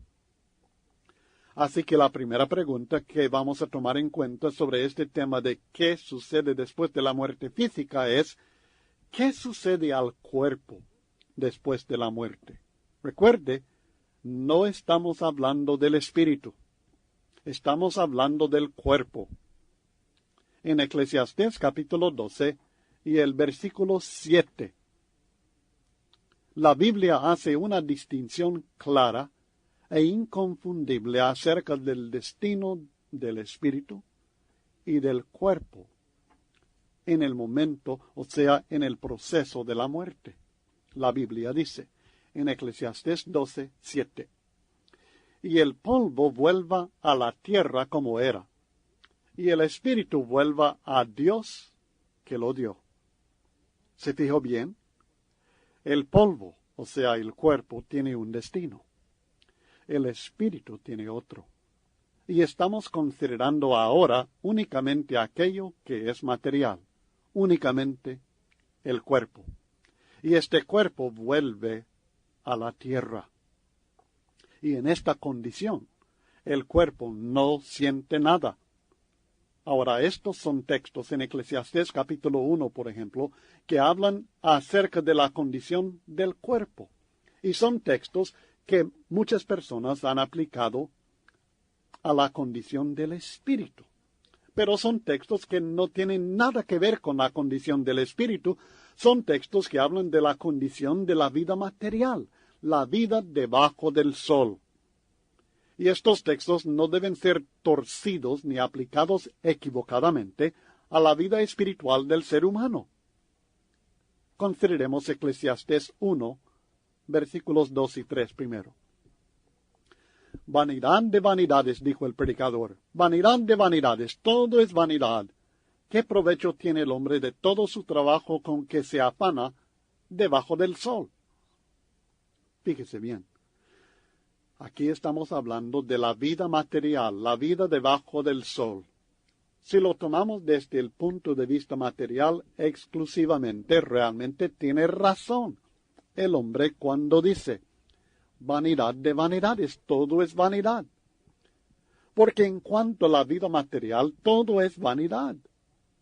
Así que la primera pregunta que vamos a tomar en cuenta sobre este tema de qué sucede después de la muerte física es, ¿qué sucede al cuerpo después de la muerte? Recuerde, no estamos hablando del espíritu. Estamos hablando del cuerpo. En Eclesiastés capítulo 12 y el versículo 7, la Biblia hace una distinción clara e inconfundible acerca del destino del espíritu y del cuerpo en el momento, o sea, en el proceso de la muerte. La Biblia dice en Eclesiastés 12, 7, y el polvo vuelva a la tierra como era, y el espíritu vuelva a Dios que lo dio. ¿Se fijó bien? El polvo, o sea, el cuerpo, tiene un destino. El espíritu tiene otro. Y estamos considerando ahora únicamente aquello que es material, únicamente el cuerpo. Y este cuerpo vuelve a la tierra. Y en esta condición, el cuerpo no siente nada. Ahora, estos son textos en Eclesiastés capítulo 1, por ejemplo, que hablan acerca de la condición del cuerpo. Y son textos que muchas personas han aplicado a la condición del espíritu. Pero son textos que no tienen nada que ver con la condición del espíritu. Son textos que hablan de la condición de la vida material, la vida debajo del sol. Y estos textos no deben ser torcidos ni aplicados equivocadamente a la vida espiritual del ser humano. Consideremos Eclesiastés 1, versículos 2 y 3 primero. Vanidad de vanidades, dijo el predicador, vanidad de vanidades, todo es vanidad. ¿Qué provecho tiene el hombre de todo su trabajo con que se afana debajo del sol. Fíjese bien. Aquí estamos hablando de la vida material, la vida debajo del sol. Si lo tomamos desde el punto de vista material exclusivamente, realmente tiene razón el hombre cuando dice, vanidad de vanidades, todo es vanidad. Porque en cuanto a la vida material, todo es vanidad.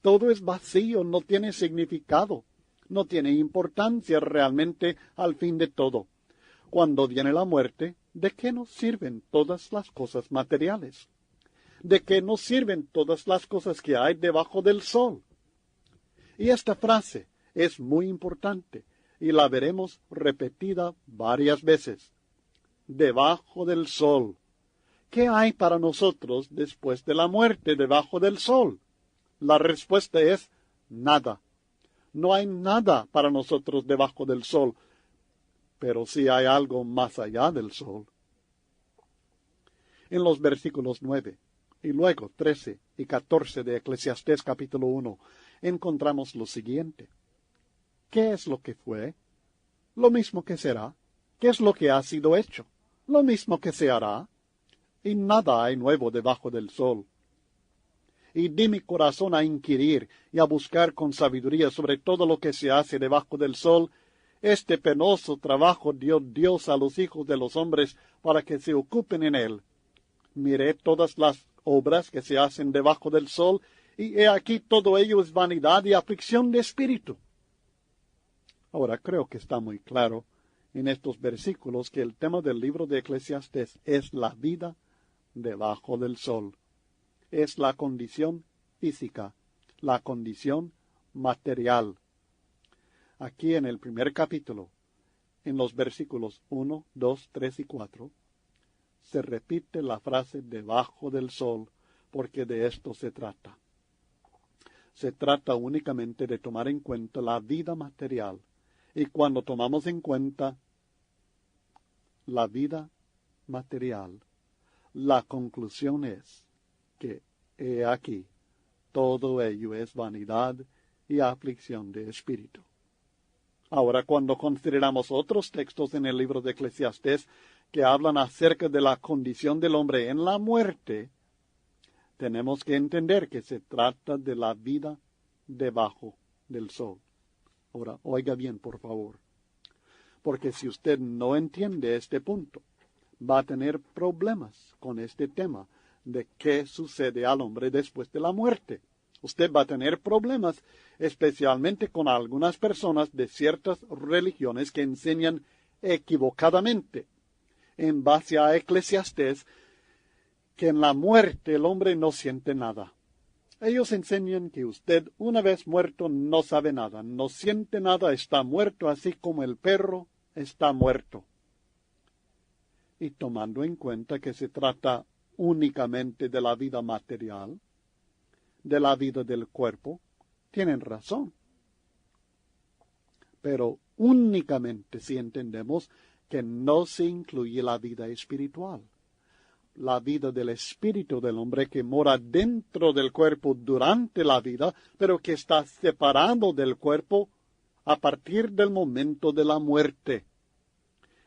Todo es vacío, no tiene significado, no tiene importancia realmente al fin de todo. Cuando viene la muerte, ¿de qué nos sirven todas las cosas materiales? ¿De qué nos sirven todas las cosas que hay debajo del sol? Y esta frase es muy importante y la veremos repetida varias veces. Debajo del sol. ¿Qué hay para nosotros después de la muerte debajo del sol? La respuesta es nada. No hay nada para nosotros debajo del sol, pero sí hay algo más allá del sol. En los versículos 9 y luego 13 y 14 de Eclesiastés capítulo 1 encontramos lo siguiente. ¿Qué es lo que fue? Lo mismo que será. ¿Qué es lo que ha sido hecho? Lo mismo que se hará. Y nada hay nuevo debajo del sol. Y di mi corazón a inquirir y a buscar con sabiduría sobre todo lo que se hace debajo del sol. Este penoso trabajo dio Dios a los hijos de los hombres para que se ocupen en él. Miré todas las obras que se hacen debajo del sol, y he aquí todo ello es vanidad y aflicción de espíritu. Ahora creo que está muy claro en estos versículos que el tema del libro de Eclesiastés es la vida debajo del sol. Es la condición física, la condición material. Aquí en el primer capítulo, en los versículos 1, 2, 3 y 4, se repite la frase debajo del sol, porque de esto se trata. Se trata únicamente de tomar en cuenta la vida material. Y cuando tomamos en cuenta la vida material, la conclusión es que, he aquí, todo ello es vanidad y aflicción de espíritu. Ahora, cuando consideramos otros textos en el libro de Eclesiastés que hablan acerca de la condición del hombre en la muerte, tenemos que entender que se trata de la vida debajo del sol. Ahora, oiga bien, por favor, porque si usted no entiende este punto, va a tener problemas con este tema de qué sucede al hombre después de la muerte. Usted va a tener problemas, especialmente con algunas personas de ciertas religiones que enseñan equivocadamente, en base a Eclesiastés, que en la muerte el hombre no siente nada. Ellos enseñan que usted, una vez muerto, no sabe nada, no siente nada, está muerto, así como el perro está muerto. Y tomando en cuenta que se trata únicamente de la vida material, de la vida del cuerpo, tienen razón. Pero únicamente si entendemos que no se incluye la vida espiritual, la vida del espíritu del hombre que mora dentro del cuerpo durante la vida, pero que está separado del cuerpo a partir del momento de la muerte.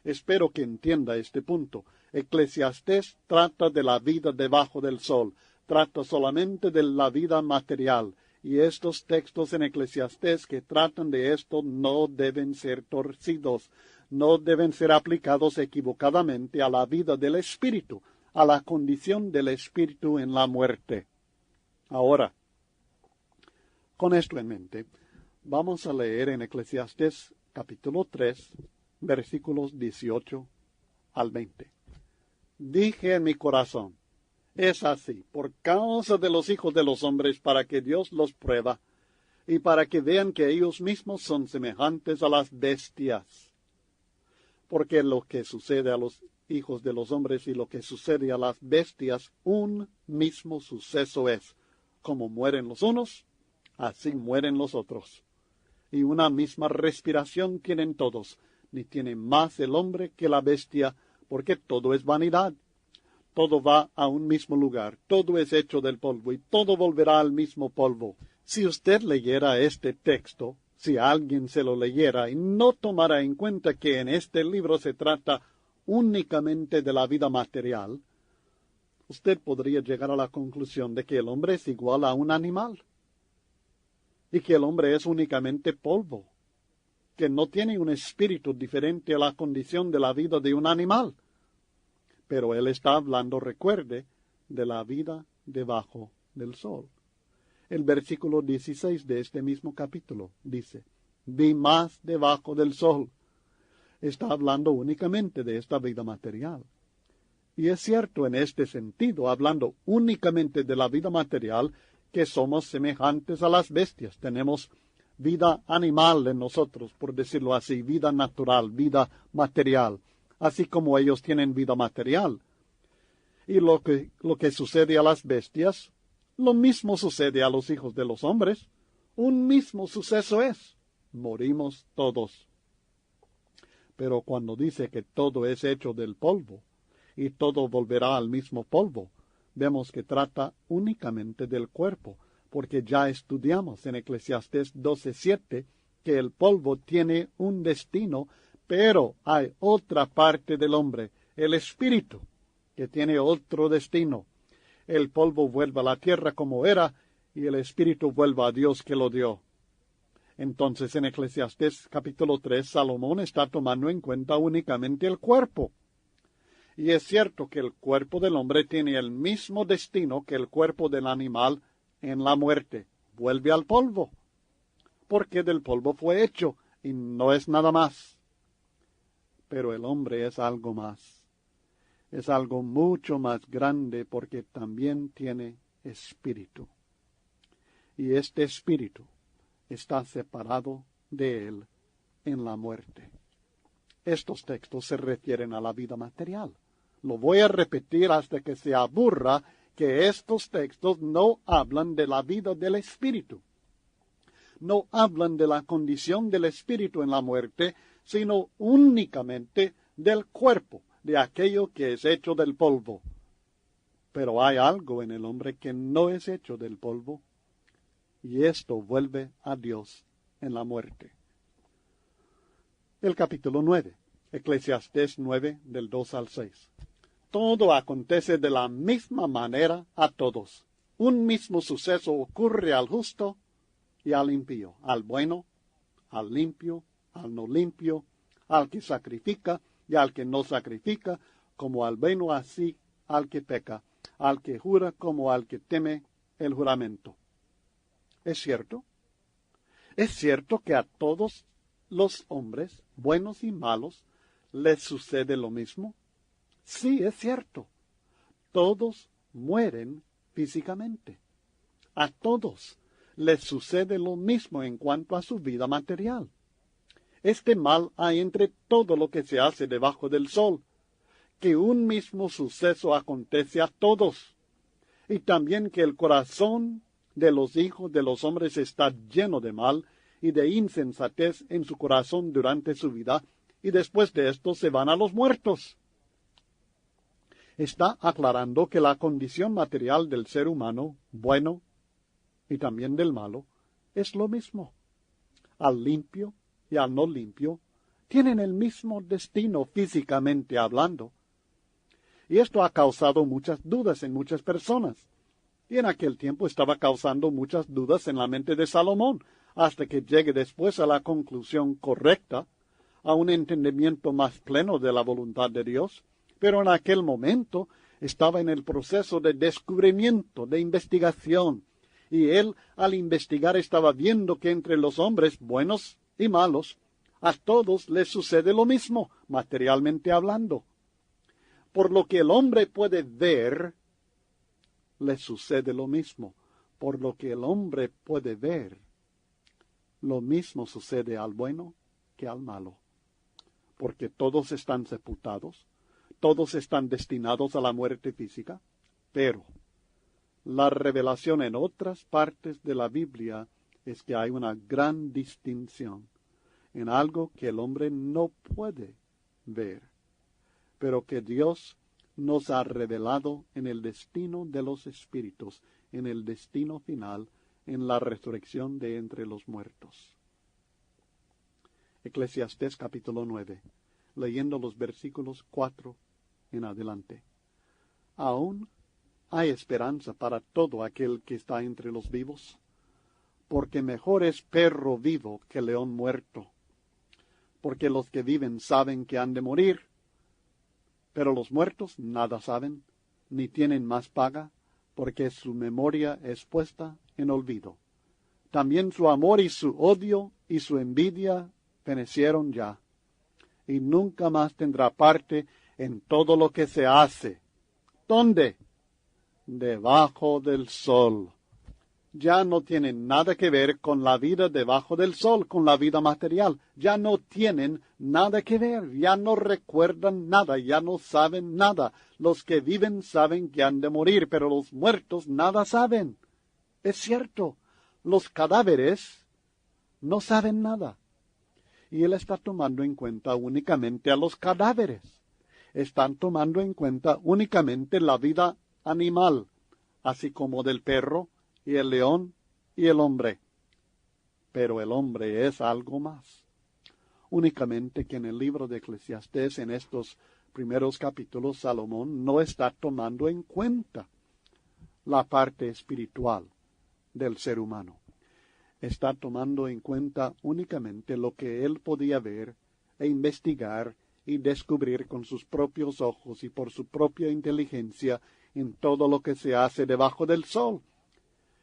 Espero que entienda este punto. Eclesiastés trata de la vida debajo del sol, trata solamente de la vida material, y estos textos en Eclesiastés que tratan de esto no deben ser torcidos, no deben ser aplicados equivocadamente a la vida del espíritu, a la condición del espíritu en la muerte. Ahora, con esto en mente, vamos a leer en Eclesiastés capítulo 3, versículos 18 al 20. Dije en mi corazón, es así, por causa de los hijos de los hombres, para que Dios los prueba, y para que vean que ellos mismos son semejantes a las bestias. Porque lo que sucede a los hijos de los hombres y lo que sucede a las bestias, un mismo suceso es. Como mueren los unos, así mueren los otros. Y una misma respiración tienen todos, ni tiene más el hombre que la bestia, porque todo es vanidad. Todo va a un mismo lugar, todo es hecho del polvo, y todo volverá al mismo polvo. Si usted leyera este texto Si alguien se lo leyera y no tomara en cuenta que en este libro se trata únicamente de la vida material, usted podría llegar a la conclusión de que el hombre es igual a un animal y que el hombre es únicamente polvo, que no tiene un espíritu diferente a la condición de la vida de un animal. Pero él está hablando, recuerde, de la vida debajo del sol. El versículo 16 de este mismo capítulo dice, vi más debajo del sol. Está hablando únicamente de esta vida material. Y es cierto en este sentido, hablando únicamente de la vida material, que somos semejantes a las bestias. Tenemos vida animal en nosotros, por decirlo así, vida natural, vida material, así como ellos tienen vida material. Y lo que sucede a las bestias, lo mismo sucede a los hijos de los hombres. Un mismo suceso es. Morimos todos. Pero cuando dice que todo es hecho del polvo, y todo volverá al mismo polvo, vemos que trata únicamente del cuerpo, porque ya estudiamos en Eclesiastés 12:7 que el polvo tiene un destino, pero hay otra parte del hombre, el espíritu, que tiene otro destino. El polvo vuelve a la tierra como era, y el espíritu vuelve a Dios que lo dio. Entonces en Eclesiastés capítulo 3, Salomón está tomando en cuenta únicamente el cuerpo. Y es cierto que el cuerpo del hombre tiene el mismo destino que el cuerpo del animal en la muerte. Vuelve al polvo, porque del polvo fue hecho y no es nada más. Pero el hombre es algo más. Es algo mucho más grande porque también tiene espíritu. Y este espíritu está separado de él en la muerte. Estos textos se refieren a la vida material. Lo voy a repetir hasta que se aburra que estos textos no hablan de la vida del espíritu. No hablan de la condición del espíritu en la muerte, sino únicamente del cuerpo, de aquello que es hecho del polvo. Pero hay algo en el hombre que no es hecho del polvo, y esto vuelve a Dios en la muerte. El capítulo 9, Eclesiastés 9, del 2 al 6. Todo acontece de la misma manera a todos. Un mismo suceso ocurre al justo y al impío, al bueno, al limpio, al no limpio, al que sacrifica y al que no sacrifica, como al bueno así al que peca, al que jura como al que teme el juramento. ¿Es cierto? Es cierto que a todos los hombres, buenos y malos, les sucede lo mismo. Sí, es cierto. Todos mueren físicamente. A todos les sucede lo mismo en cuanto a su vida material. Este mal hay entre todo lo que se hace debajo del sol, que un mismo suceso acontece a todos, y también que el corazón de los hijos de los hombres está lleno de mal y de insensatez en su corazón durante su vida, y después de esto se van a los muertos. Está aclarando que la condición material del ser humano, bueno, y también del malo, es lo mismo. Al limpio y al no limpio tienen el mismo destino físicamente hablando. Y esto ha causado muchas dudas en muchas personas. Y en aquel tiempo estaba causando muchas dudas en la mente de Salomón, hasta que llegue después a la conclusión correcta, a un entendimiento más pleno de la voluntad de Dios. Pero en aquel momento estaba en el proceso de descubrimiento, de investigación, y él al investigar estaba viendo que entre los hombres buenos y malos, a todos les sucede lo mismo, materialmente hablando. Por lo que el hombre puede ver, le sucede lo mismo. Por lo que el hombre puede ver, lo mismo sucede al bueno que al malo. Porque todos están sepultados, todos están destinados a la muerte física, pero la revelación en otras partes de la Biblia es que hay una gran distinción en algo que el hombre no puede ver, pero que Dios nos ha revelado en el destino de los espíritus, en el destino final, en la resurrección de entre los muertos. Eclesiastés capítulo 9, leyendo los versículos 4 en adelante. Aún hay esperanza para todo aquel que está entre los vivos, porque mejor es perro vivo que león muerto. Porque los que viven saben que han de morir, pero los muertos nada saben, ni tienen más paga, porque su memoria es puesta en olvido. También su amor y su odio y su envidia fenecieron ya, y nunca más tendrá parte en todo lo que se hace. ¿Dónde? Debajo del sol. Ya no tienen nada que ver con la vida debajo del sol, con la vida material. Ya no tienen nada que ver, ya no recuerdan nada, ya no saben nada. Los que viven saben que han de morir, pero los muertos nada saben. Es cierto, los cadáveres no saben nada. Y él está tomando en cuenta únicamente a los cadáveres. Están tomando en cuenta únicamente la vida animal, así como del perro, y el león y el hombre. Pero el hombre es algo más. Únicamente que en el libro de Eclesiastés, en estos primeros capítulos, Salomón no está tomando en cuenta la parte espiritual del ser humano. Está tomando en cuenta únicamente lo que él podía ver e investigar y descubrir con sus propios ojos y por su propia inteligencia en todo lo que se hace debajo del sol.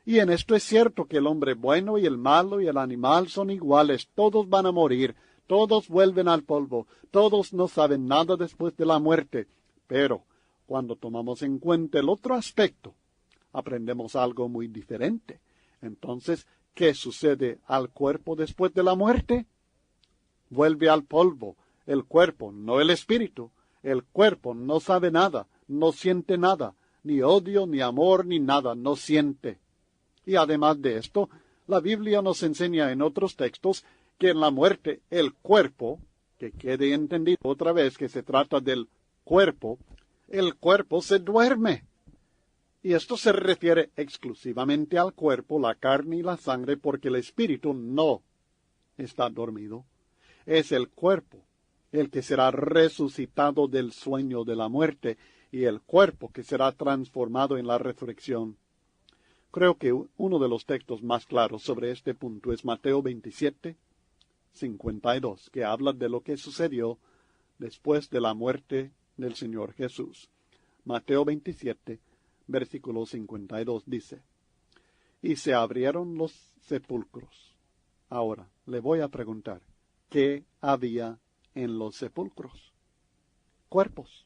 Y en esto es cierto que el hombre bueno y el malo y el animal son iguales, todos van a morir, todos vuelven al polvo, todos no saben nada después de la muerte. Pero cuando tomamos en cuenta el otro aspecto, aprendemos algo muy diferente. Entonces, ¿qué sucede al cuerpo después de la muerte? Vuelve al polvo, el cuerpo, no el espíritu. El cuerpo no sabe nada, no siente nada, ni odio, ni amor, ni nada, no siente. Y además de esto, la Biblia nos enseña en otros textos que en la muerte el cuerpo, que quede entendido otra vez que se trata del cuerpo, el cuerpo se duerme. Y esto se refiere exclusivamente al cuerpo, la carne y la sangre, porque el espíritu no está dormido. Es el cuerpo el que será resucitado del sueño de la muerte y el cuerpo que será transformado en la resurrección. Creo que uno de los textos más claros sobre este punto es Mateo 27, 52, que habla de lo que sucedió después de la muerte del Señor Jesús. Mateo 27, versículo 52 dice, y se abrieron los sepulcros. Ahora, le voy a preguntar, ¿qué había en los sepulcros? Cuerpos,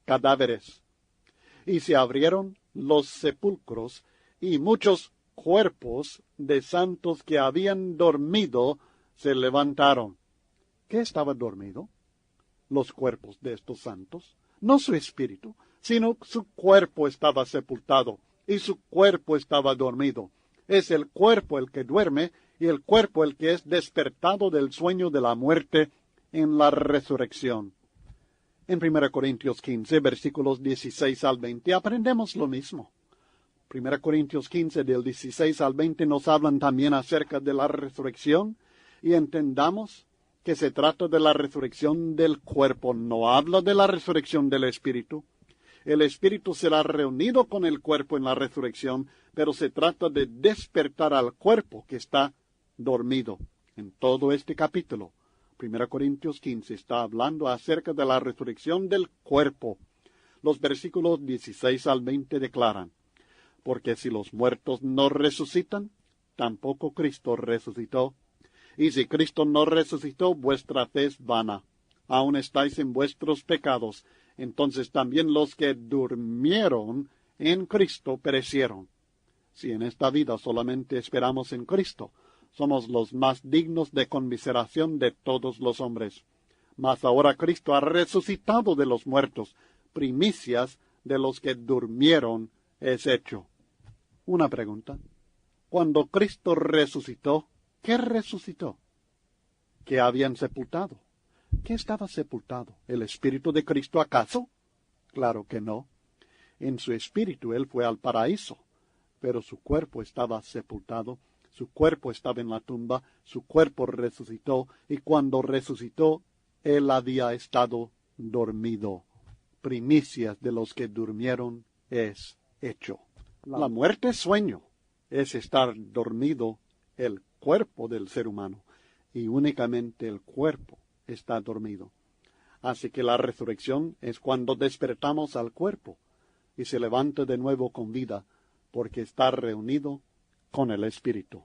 cadáveres. Y se abrieron los sepulcros, y muchos cuerpos de santos que habían dormido se levantaron. ¿Qué estaba dormido? Los cuerpos de estos santos, no su espíritu, sino su cuerpo estaba sepultado y su cuerpo estaba dormido. Es el cuerpo el que duerme y el cuerpo el que es despertado del sueño de la muerte en la resurrección. En 1 Corintios 15, versículos 16 al 20, aprendemos lo mismo. 1 Corintios 15, del 16 al 20, nos hablan también acerca de la resurrección, y entendamos que se trata de la resurrección del cuerpo, no habla de la resurrección del espíritu. El espíritu será reunido con el cuerpo en la resurrección, pero se trata de despertar al cuerpo que está dormido. En todo este capítulo, 1 Corintios 15 está hablando acerca de la resurrección del cuerpo. Los versículos 16 al 20 declaran, porque si los muertos no resucitan, tampoco Cristo resucitó. Y si Cristo no resucitó, vuestra fe es vana. Aún estáis en vuestros pecados. Entonces también los que durmieron en Cristo perecieron. Si en esta vida solamente esperamos en Cristo, somos los más dignos de conmiseración de todos los hombres. Mas ahora Cristo ha resucitado de los muertos, primicias de los que durmieron es hecho. Una pregunta. Cuando Cristo resucitó, ¿qué resucitó? ¿Qué habían sepultado? ¿Qué estaba sepultado? ¿El espíritu de Cristo acaso? Claro que no. En su espíritu él fue al paraíso, pero su cuerpo estaba sepultado Su cuerpo estaba en la tumba, su cuerpo resucitó, y cuando resucitó, él había estado dormido. Primicias de los que durmieron es hecho. La muerte es sueño, es estar dormido el cuerpo del ser humano, y únicamente el cuerpo está dormido. Así que la resurrección es cuando despertamos al cuerpo y se levanta de nuevo con vida, porque está reunido con el Espíritu.